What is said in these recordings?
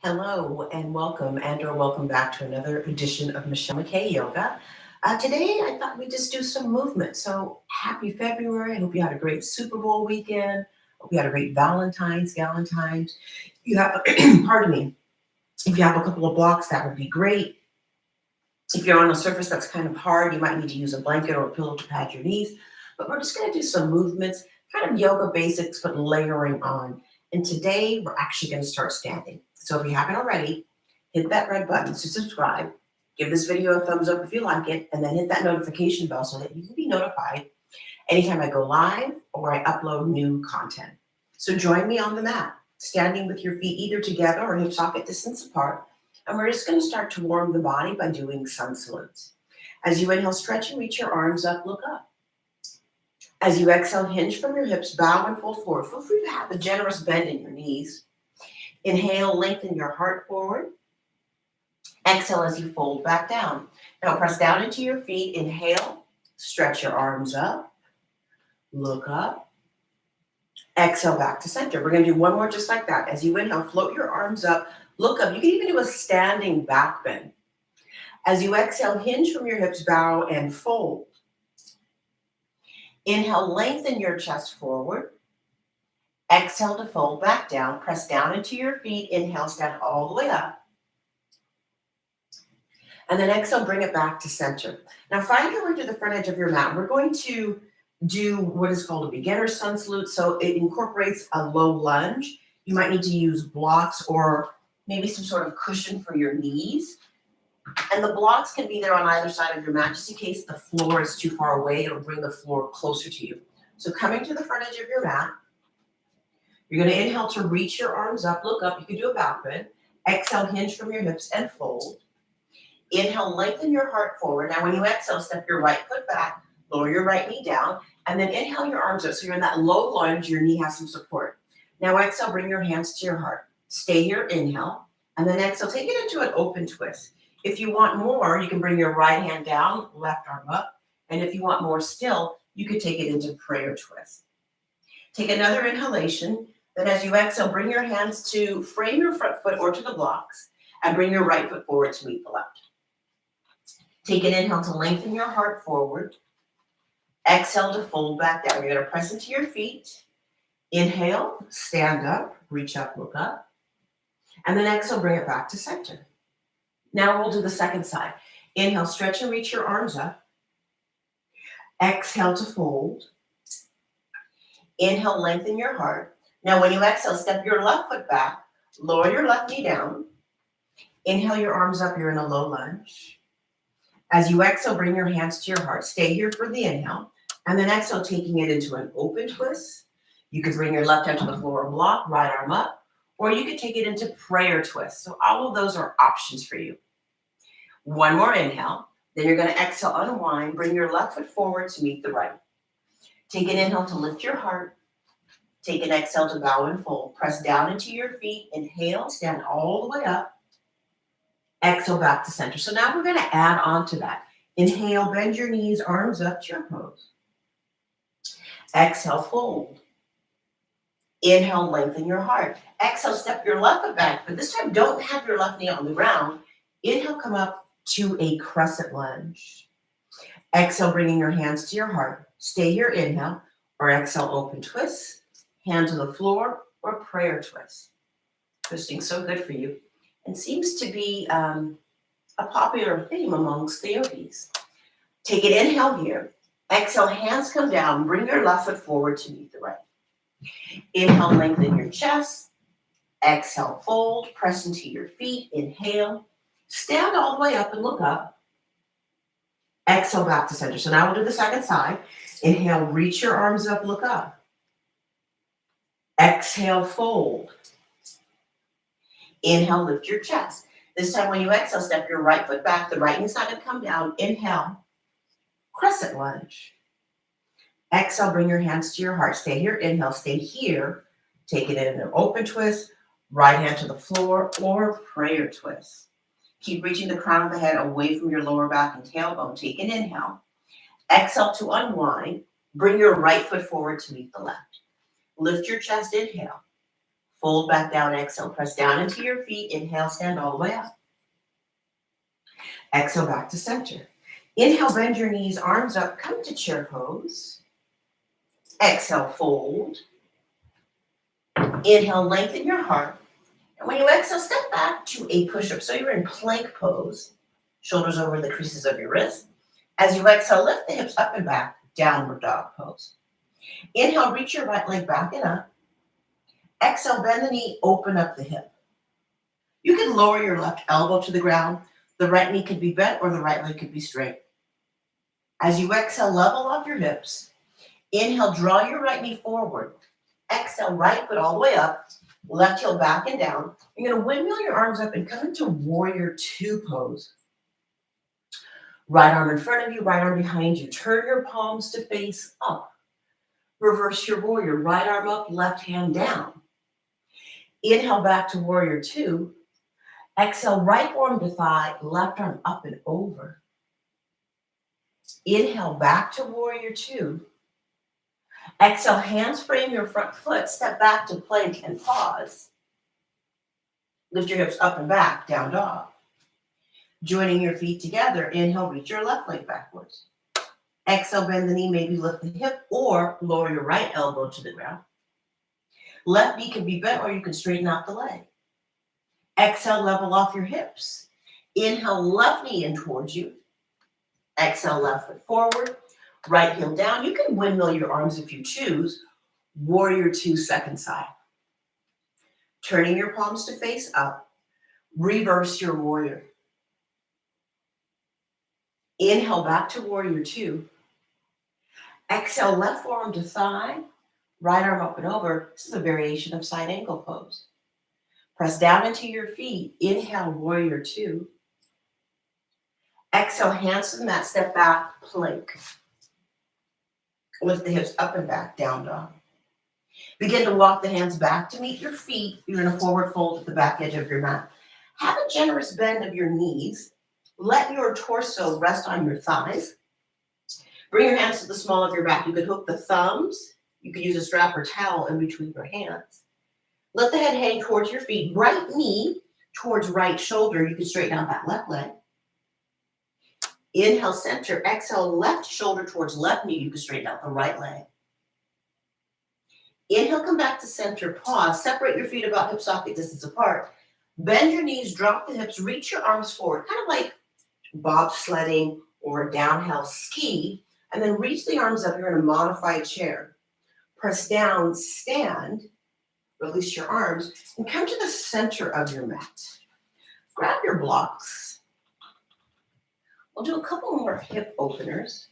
Hello and welcome or welcome back to another edition of McKay Yoga. Today I thought we'd just do some movement. So happy February. I hope you had a great Super Bowl weekend. Hope you had a great Galentine's. You have, pardon me, if you have a couple of blocks, that would be great. If you're on a surface that's kind of hard, you might need to use a blanket or a pillow to pad your knees. But we're just going to do some movements, kind of yoga basics, but layering on. And today we're actually going to start standing. So if you haven't already, hit that red button to subscribe. Give this video a thumbs up if you like it, and then hit that notification bell so that you can be notified anytime I go live or I upload new content. So join me on the mat, standing with your feet either together or hip socket distance apart. And we're just going to start to warm the body by doing sun salutes. As you inhale, stretch and reach your arms up, look up. As you exhale, hinge from your hips, bow and fold forward. Feel free to have a generous bend in your knees. Inhale, lengthen your heart forward. Exhale as you fold back down. Now press down into your feet. Inhale, stretch your arms up, look up. Exhale back to center. We're going to do one more just like that. As you inhale, float your arms up, look up. You can even do a standing back bend. As you exhale, hinge from your hips, bow and fold. Inhale, lengthen your chest forward. Exhale to fold back down. Press down into your feet. Inhale, stand all the way up. And then exhale, bring it back to center. Now find your way to the front edge of your mat. We're going to do what is called a beginner sun salute. So it incorporates a low lunge. You might need to use blocks or maybe some sort of cushion for your knees. And the blocks can be there on either side of your mat, just in case the floor is too far away. It'll bring the floor closer to you. So coming to the front edge of your mat, you're going to inhale to reach your arms up, look up. You can do a back bend. Exhale, hinge from your hips and fold. Inhale, lengthen your heart forward. Now when you exhale, step your right foot back, lower your right knee down, and then inhale your arms up. So you're in that low lunge, your knee has some support. Now exhale, bring your hands to your heart. Stay here, inhale, and then exhale, take it into an open twist. If you want more, you can bring your right hand down, left arm up. And if you want more still, you could take it into prayer twist. Take another inhalation. Then as you exhale, bring your hands to frame your front foot or to the blocks and bring your right foot forward to meet the left. Take an inhale to lengthen your heart forward. Exhale to fold back down. You're going to press into your feet. Inhale, stand up, reach up, look up. And then exhale, bring it back to center. Now we'll do the second side. Inhale, stretch and reach your arms up. Exhale to fold. Inhale, lengthen your heart. Now when you exhale, step your left foot back, lower your left knee down. Inhale your arms up, you're in a low lunge. As you exhale, bring your hands to your heart. Stay here for the inhale. And then exhale, taking it into an open twist. You could bring your left hand to the floor or block, right arm up. Or you could take it into prayer twist. So all of those are options for you. One more inhale. Then you're going to exhale, unwind. Bring your left foot forward to meet the right. Take an inhale to lift your heart. Take an exhale to bow and fold. Press down into your feet. Inhale, stand all the way up. Exhale back to center. So now we're going to add on to that. Inhale, bend your knees, arms up, chair pose. Exhale, fold. Inhale, lengthen your heart. Exhale, step your left foot back, but this time don't have your left knee on the ground. Inhale, come up to a crescent lunge. Exhale, bringing your hands to your heart. Stay here, inhale, or exhale, open twist, hand to the floor, or prayer twist. Twisting so good for you and seems to be a popular theme amongst the yogis. Take an inhale here. Exhale, hands come down. Bring your left foot forward to meet the right. Inhale, lengthen your chest. Exhale, fold. Press into your feet. Inhale. Stand all the way up and look up. Exhale, back to center. So now we'll do the second side. Inhale, reach your arms up, look up. Exhale, fold. Inhale, lift your chest. This time when you exhale, step your right foot back. The right knee's not going to come down. Inhale, crescent lunge. Exhale, bring your hands to your heart. Stay here. Inhale, stay here. Take it in an open twist. Right hand to the floor or prayer twist. Keep reaching the crown of the head away from your lower back and tailbone. Take an inhale. Exhale to unwind. Bring your right foot forward to meet the left. Lift your chest. Inhale. Fold back down, exhale, press down into your feet. Inhale, stand all the way up. Exhale, back to center. Inhale, bend your knees, arms up, come to chair pose. Exhale, fold. Inhale, lengthen your heart. And when you exhale, step back to a push-up. So you're in plank pose. Shoulders over the creases of your wrist. As you exhale, lift the hips up and back, downward dog pose. Inhale, reach your right leg back and up. Exhale, bend the knee, open up the hip. You can lower your left elbow to the ground. The right knee could be bent or the right leg could be straight. As you exhale, level off your hips. Inhale, draw your right knee forward. Exhale, right foot all the way up. Left heel back and down. You're going to windmill your arms up and come into warrior two pose. Right arm in front of you, right arm behind you. Turn your palms to face up. Reverse your warrior. Right arm up, left hand down. Inhale back to warrior two. Exhale, right arm to thigh, left arm up and over. Inhale back to warrior two. Exhale, hands frame your front foot, step back to plank and pause. Lift your hips up and back, down dog. Joining your feet together, inhale, reach your left leg backwards. Exhale, bend the knee, maybe lift the hip or lower your right elbow to the ground. Left knee can be bent or you can straighten out the leg. Exhale, level off your hips. Inhale, left knee in towards you. Exhale, left foot forward. Right heel down. You can windmill your arms if you choose. Warrior two, second side. Turning your palms to face up. Reverse your warrior. Inhale back to warrior two. Exhale, left forearm to thigh. Right arm up and over. This is a variation of side angle pose. Press down into your feet. Inhale, warrior two. Exhale, hands to the mat, step back, plank. Lift the hips up and back, down dog. Begin to walk the hands back to meet your feet. You're in a forward fold at the back edge of your mat. Have a generous bend of your knees. Let your torso rest on your thighs. Bring your hands to the small of your back. You could hook the thumbs. You could use a strap or towel in between your hands. Let the head hang towards your feet. Right knee towards right shoulder. You can straighten out that left leg. Inhale, center. Exhale, left shoulder towards left knee. You can straighten out the right leg. Inhale, come back to center. Pause. Separate your feet about hip socket distance apart. Bend your knees, drop the hips, reach your arms forward, kind of like bobsledding or a downhill ski. And then reach the arms up. You're in a modified chair. Press down, stand, release your arms, and come to the center of your mat. Grab your blocks. We'll do a couple more hip openers,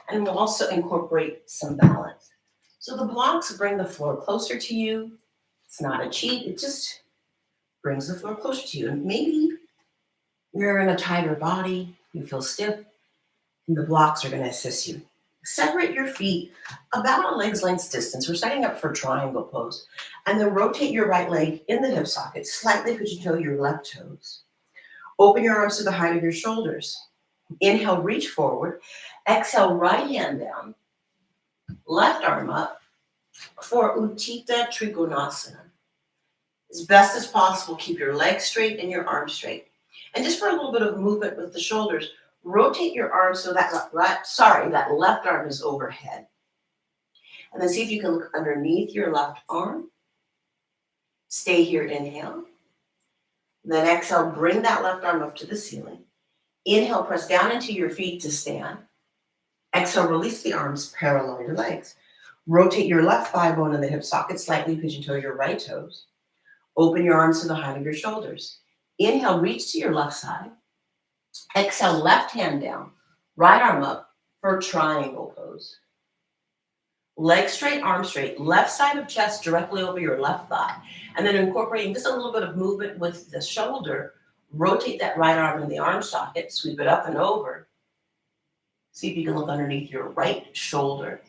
and we'll also incorporate some balance. So the blocks bring the floor closer to you. It's not a cheat, it just brings the floor closer to you. And maybe you're in a tighter body, you feel stiff, and the blocks are going to assist you. Separate your feet about a leg's length distance. We're setting up for triangle pose. And then rotate your right leg in the hip socket. Slightly pigeon toe your left toes. Open your arms to the height of your shoulders. Inhale, reach forward. Exhale, right hand down. Left arm up for Utthita Trikonasana. As best as possible, keep your legs straight and your arms straight. And just for a little bit of movement with the shoulders, rotate your arms so that left arm is overhead. And then see if you can look underneath your left arm. Stay here, inhale. Then exhale, bring that left arm up to the ceiling. Inhale, press down into your feet to stand. Exhale, release the arms, parallel your legs. Rotate your left thigh bone in the hip socket, slightly pigeon toe your right toes. Open your arms to the height of your shoulders. Inhale, reach to your left side. Exhale, left hand down, right arm up for triangle pose. Leg straight, arm straight, left side of chest directly over your left thigh. And then incorporating just a little bit of movement with the shoulder, rotate that right arm in the arm socket, sweep it up and over. See if you can look underneath your right shoulder.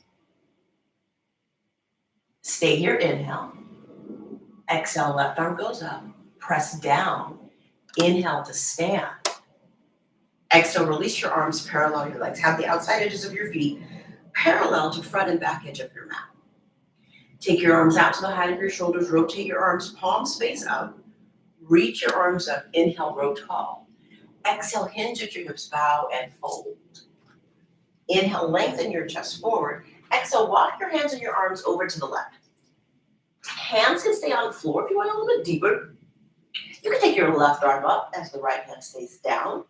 Stay here, inhale. Exhale, left arm goes up. Press down. Inhale to stand. Exhale, release your arms, parallel your legs. Have the outside edges of your feet parallel to front and back edge of your mat. Take your arms out to the height of your shoulders. Rotate your arms, palms face up. Reach your arms up. Inhale, grow tall. Exhale, hinge at your hips, bow and fold. Inhale, lengthen your chest forward. Exhale, walk your hands and your arms over to the left. Hands can stay on the floor. If you want a little bit deeper, you can take your left arm up as the right hand stays down.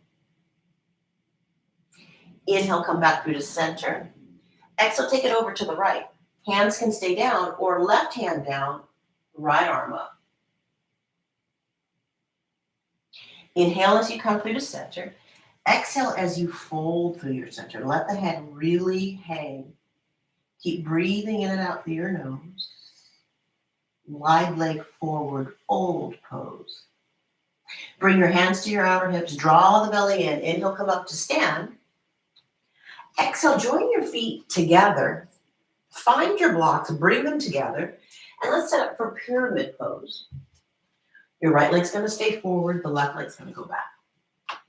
Inhale, come back through to center. Exhale, take it over to the right. Hands can stay down or left hand down, right arm up. Inhale as you come through to center. Exhale as you fold through your center. Let the head really hang. Keep breathing in and out through your nose. Wide leg forward, old pose. Bring your hands to your outer hips. Draw the belly in. Inhale, come up to stand. Exhale, join your feet together. Find your blocks, bring them together, and let's set up for pyramid pose. Your right leg's going to stay forward. The left leg's going to go back.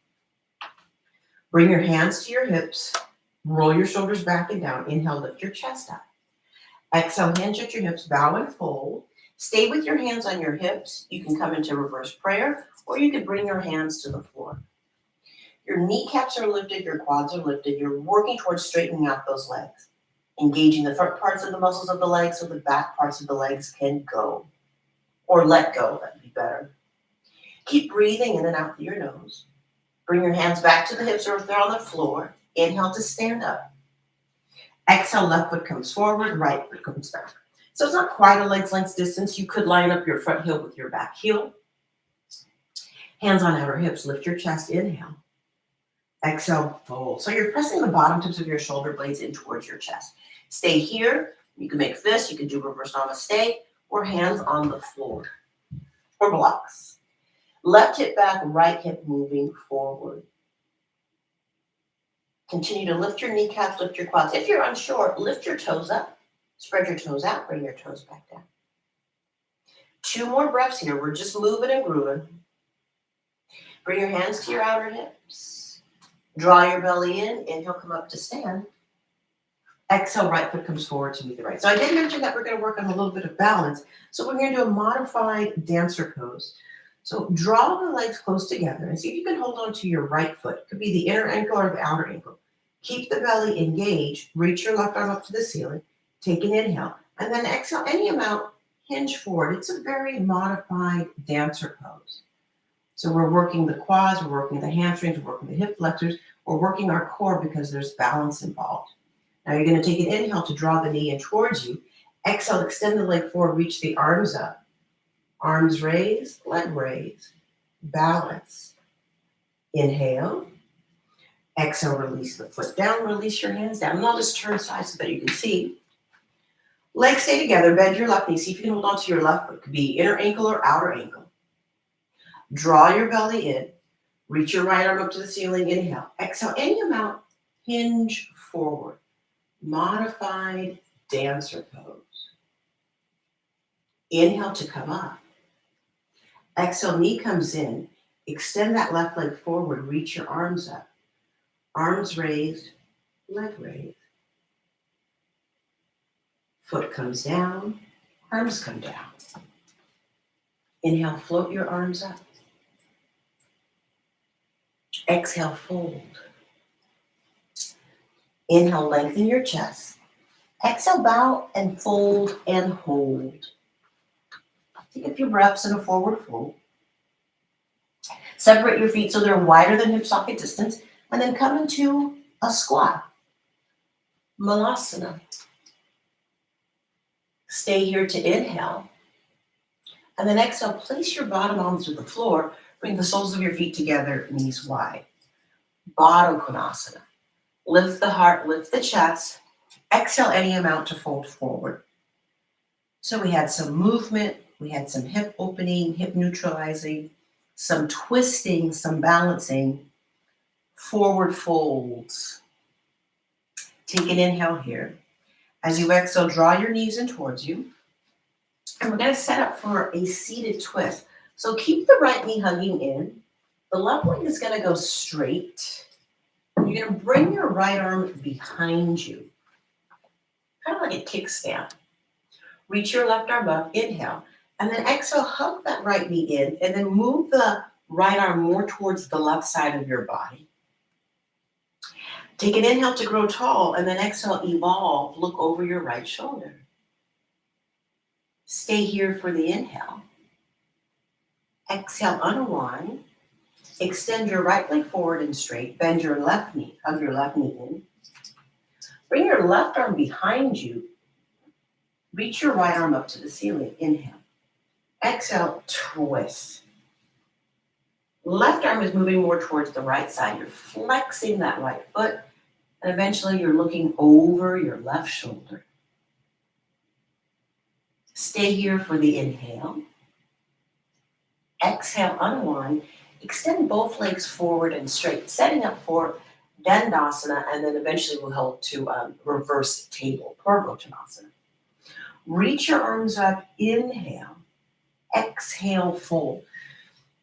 Bring your hands to your hips. Roll your shoulders back and down. Inhale, lift your chest up. Exhale, hinge at your hips, bow and fold. Stay with your hands on your hips. You can come into reverse prayer, or you can bring your hands to the floor. Your kneecaps are lifted, your quads are lifted. You're working towards straightening out those legs, engaging the front parts of the muscles of the legs so the back parts of the legs can go, or let go, that'd be better. Keep breathing in and out through your nose. Bring your hands back to the hips or if they're on the floor. Inhale to stand up. Exhale, left foot comes forward, right foot comes back. So it's not quite a leg's length distance. You could line up your front heel with your back heel. Hands on outer hips, lift your chest, inhale. Exhale, fold. So you're pressing the bottom tips of your shoulder blades in towards your chest. Stay here. You can make fists. You can do reverse namaste or hands on the floor or blocks. Left hip back, right hip moving forward. Continue to lift your kneecaps, lift your quads. If you're unsure, lift your toes up. Spread your toes out. Bring your toes back down. 2 more breaths here. We're just moving and grooving. Bring your hands to your outer hips. Draw your belly in. Inhale, come up to stand. Exhale, right foot comes forward to meet the right. So I did mention that we're going to work on a little bit of balance. So we're going to do a modified dancer pose. So draw the legs close together and see if you can hold on to your right foot. It could be the inner ankle or the outer ankle. Keep the belly engaged. Reach your left arm up to the ceiling. Take an inhale. And then exhale any amount. Hinge forward. It's a very modified dancer pose. So we're working the quads, we're working the hamstrings, we're working the hip flexors, we're working our core because there's balance involved. Now you're going to take an inhale to draw the knee in towards you. Exhale, extend the leg forward, reach the arms up. Arms raised, leg raised. Balance. Inhale. Exhale, release the foot down, release your hands down. And I'll just turn sides so that you can see. Legs stay together, bend your left knee. See if you can hold on to your left foot. It could be inner ankle or outer ankle. Draw your belly in. Reach your right arm up to the ceiling. Inhale. Exhale any amount. Hinge forward. Modified dancer pose. Inhale to come up. Exhale, knee comes in. Extend that left leg forward. Reach your arms up. Arms raised, leg raised. Foot comes down, arms come down. Inhale, float your arms up. Exhale, fold. Inhale, lengthen your chest. Exhale, bow and fold and hold. Take a few breaths in a forward fold. Separate your feet so they're wider than hip socket distance, and then come into a squat. Malasana. Stay here to inhale. And then exhale, place your bottom onto the floor. Bring the soles of your feet together, knees wide. Baddha Konasana. Lift the heart, lift the chest. Exhale any amount to fold forward. So we had some movement, we had some hip opening, hip neutralizing, some twisting, some balancing, forward folds. Take an inhale here. As you exhale, draw your knees in towards you. And we're going to set up for a seated twist. So keep the right knee hugging in. The left leg is going to go straight. You're going to bring your right arm behind you, kind of like a kickstand. Reach your left arm up, inhale, and then exhale, hug that right knee in, and then move the right arm more towards the left side of your body. Take an inhale to grow tall, and then exhale, evolve, look over your right shoulder. Stay here for the inhale. Exhale, unwind. Extend your right leg forward and straight. Bend your left knee, hug your left knee in. Bring your left arm behind you. Reach your right arm up to the ceiling. Inhale. Exhale, twist. Left arm is moving more towards the right side. You're flexing that right foot, and eventually you're looking over your left shoulder. Stay here for the inhale. Exhale, unwind. Extend both legs forward and straight, setting up for Dandasana, and then eventually we'll help to reverse table, Purvottanasana. Reach your arms up, inhale. Exhale, fold.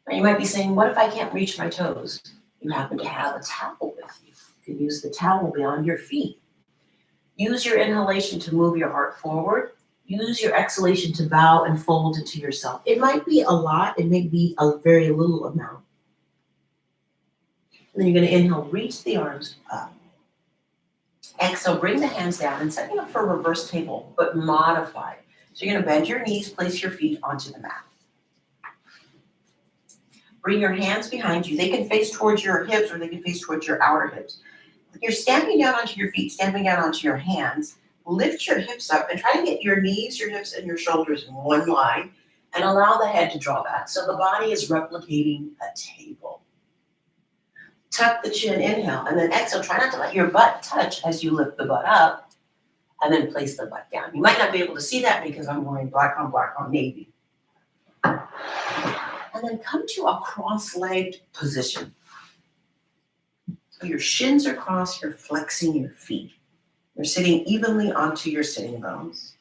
Now you might be saying, what if I can't reach my toes? You happen to have a towel with you. You can use the towel beyond your feet. Use your inhalation to move your heart forward. Use your exhalation to bow and fold into yourself. It might be a lot. It may be a very little amount. And then you're going to inhale, reach the arms up. Exhale, bring the hands down and setting up for reverse table, but modified. So you're going to bend your knees, place your feet onto the mat. Bring your hands behind you. They can face towards your hips or they can face towards your outer hips. You're stamping down onto your feet, stamping down onto your hands. Lift your hips up and try to get your knees, your hips, and your shoulders in one line and allow the head to draw back. So the body is replicating a table. Tuck the chin, inhale, and then exhale. Try not to let your butt touch as you lift the butt up and then place the butt down. You might not be able to see that because I'm wearing black on navy. And then come to a cross-legged position. So your shins are crossed, you're flexing your feet. You're sitting evenly onto your sitting bones.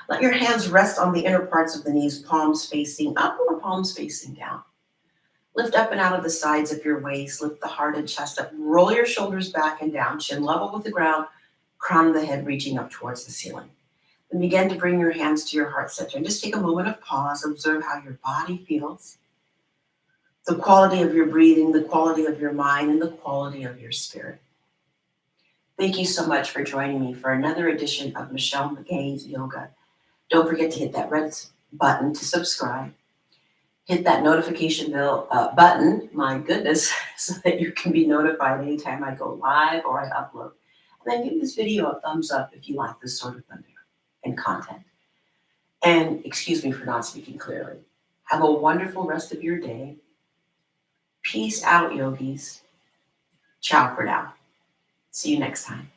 Let your hands rest on the inner parts of the knees, palms facing up or palms facing down. Lift up and out of the sides of your waist. Lift the heart and chest up. Roll your shoulders back and down, chin level with the ground, crown of the head reaching up towards the ceiling. Then begin to bring your hands to your heart center and just take a moment of pause. Observe how your body feels, the quality of your breathing, the quality of your mind, and the quality of your spirit. Thank you so much for joining me for another edition of Michelle McKay Yoga. Don't forget to hit that red button to subscribe. Hit that notification bell button, my goodness, so that you can be notified anytime I go live or I upload. And then give this video a thumbs up if you like this sort of video and content. And excuse me for not speaking clearly. Have a wonderful rest of your day. Peace out, yogis. Ciao for now. See you next time.